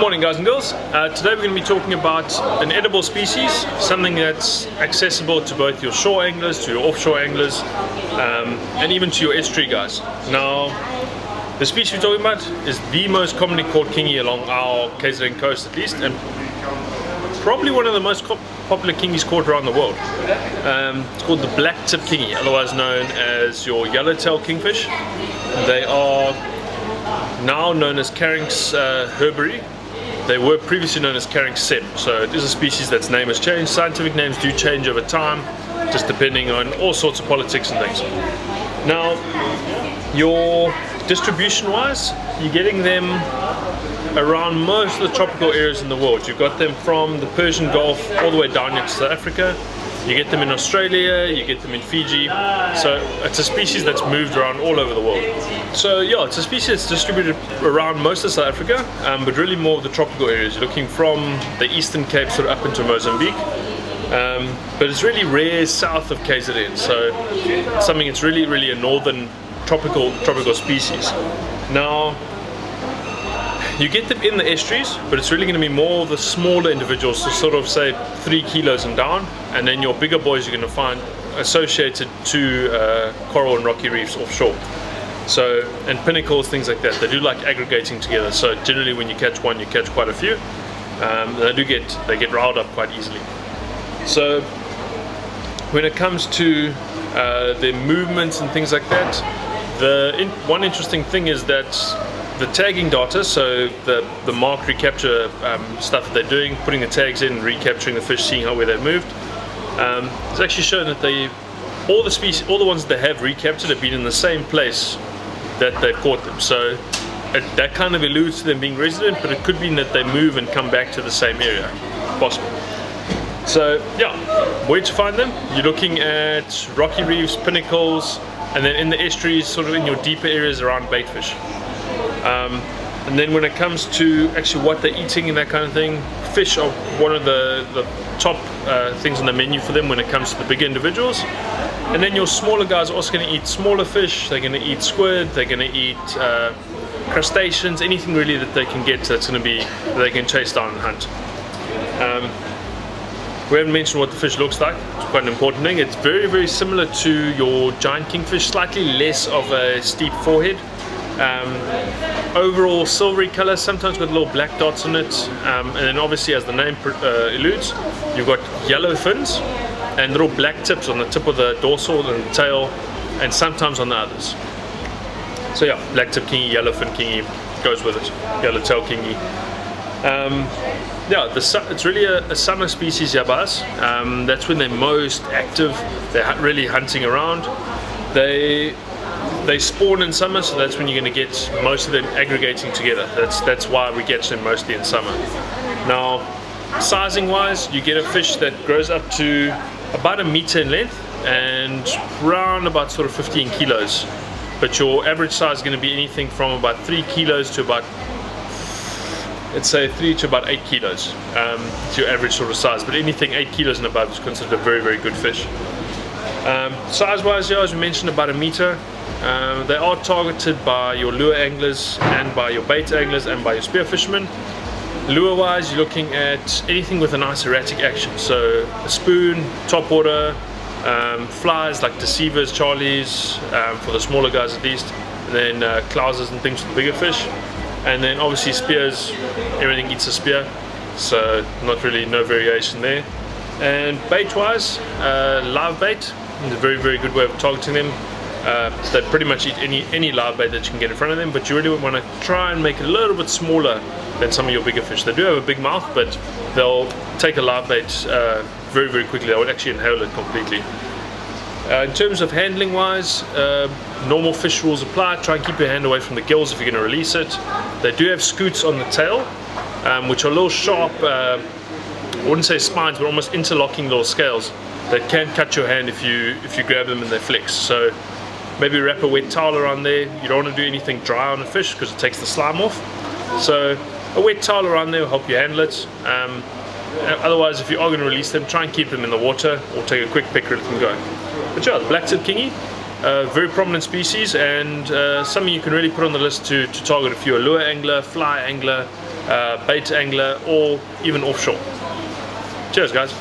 morning, guys and girls. Today we're going to be talking about an edible species, something that's accessible to both your shore anglers, to your offshore anglers, and even to your estuary guys. Now, the species we're talking about is the most commonly caught kingy along our KZN coast at least, and probably one of the most popular kingies caught around the world. It's called the blacktip kingy, otherwise known as your yellowtail kingfish. They are now known as Carinx herberi. They were previously known as Carinx sep, so it is a species that's name has changed. Scientific names do change over time, just depending on all sorts of politics and things. Now, your distribution wise, you're getting them around most of the tropical areas in the world. You've got them from the Persian Gulf all the way down here to South Africa. You get them in Australia, you get them in Fiji. So it's a species that's moved around all over the world. So yeah, it's a species that's distributed around most of South Africa, but really more of the tropical areas. You're looking from the Eastern Cape sort of up into Mozambique. But it's really rare south of KZN, so something that's really a northern tropical species. Now, you get them in the estuaries, but it's really going to be more of the smaller individuals, so sort of say 3 kilos and down, and then your bigger boys you're going to find associated to coral and rocky reefs offshore. So, and pinnacles, things like that. They do like aggregating together, so generally when you catch one, you catch quite a few. They get riled up quite easily. So when it comes to their movements and things like that, one interesting thing is that the tagging data, so the mark recapture stuff that they're doing, putting the tags in, recapturing the fish, seeing where they've moved, it's actually shown that all the ones that they have recaptured have been in the same place that they've caught them. So that kind of alludes to them being resident, but it could be that they move and come back to the same area, possible. So yeah, where to find them? You're looking at rocky reefs, pinnacles, and then in the estuaries, sort of in your deeper areas around baitfish. And then when it comes to actually what they're eating and that kind of thing, fish are one of the top things on the menu for them when it comes to the bigger individuals. And then your smaller guys are also going to eat smaller fish. They're going to eat squid, they're going to eat crustaceans, anything really that they can get that's going to be that they can chase down and hunt. We haven't mentioned what the fish looks like. It's quite an important thing. It's very similar to your giant kingfish, slightly less of a steep forehead. Overall silvery color, sometimes with little black dots on it, and then obviously, as the name alludes, you've got yellow fins and little black tips on the tip of the dorsal and the tail, and sometimes on the others. So yeah, black tip kingy, yellowfin kingy goes with it, yellowtail kingy. Yeah, it's really a summer species here by us. That's when they're most active. They're really hunting around. They spawn in summer, so that's when you're going to get most of them aggregating together. That's why we catch them mostly in summer. Now, sizing wise, you get a fish that grows up to about 1 meter in length and around about sort of 15 kilos. But your average size is going to be anything from about 3 kilos to about, let's say 3 to about 8 kilos. It's your average sort of size, but anything 8 kilos and above is considered a very good fish. Size wise, yeah, as we mentioned, about 1 meter. They are targeted by your lure anglers and by your bait anglers and by your spear fishermen. Lure wise, you're looking at anything with a nice erratic action, so a spoon, topwater, flies like deceivers, charlies, for the smaller guys at least, and then clousers and things for the bigger fish, and then obviously spears. Everything eats a spear, so no variation there. And bait wise, live bait is a very good way of targeting them. They pretty much eat any live bait that you can get in front of them, but you really want to try and make it a little bit smaller than some of your bigger fish. They do have a big mouth, but they'll take a live bait very quickly. They will actually inhale it completely. In terms of handling wise, normal fish rules apply. Try and keep your hand away from the gills if you're going to release it. They do have scoots on the tail, which are little sharp, I wouldn't say spines, but almost interlocking little scales that can cut your hand if you grab them and they flex. So maybe wrap a wet towel around there. You don't want to do anything dry on a fish because it takes the slime off. So a wet towel around there will help you handle it. Otherwise, if you are going to release them, try and keep them in the water or take a quick pick and let them go. But yeah, the blacktip kingy, very prominent species, and something you can really put on the list to target if you're a lure angler, fly angler, bait angler, or even offshore. Cheers guys.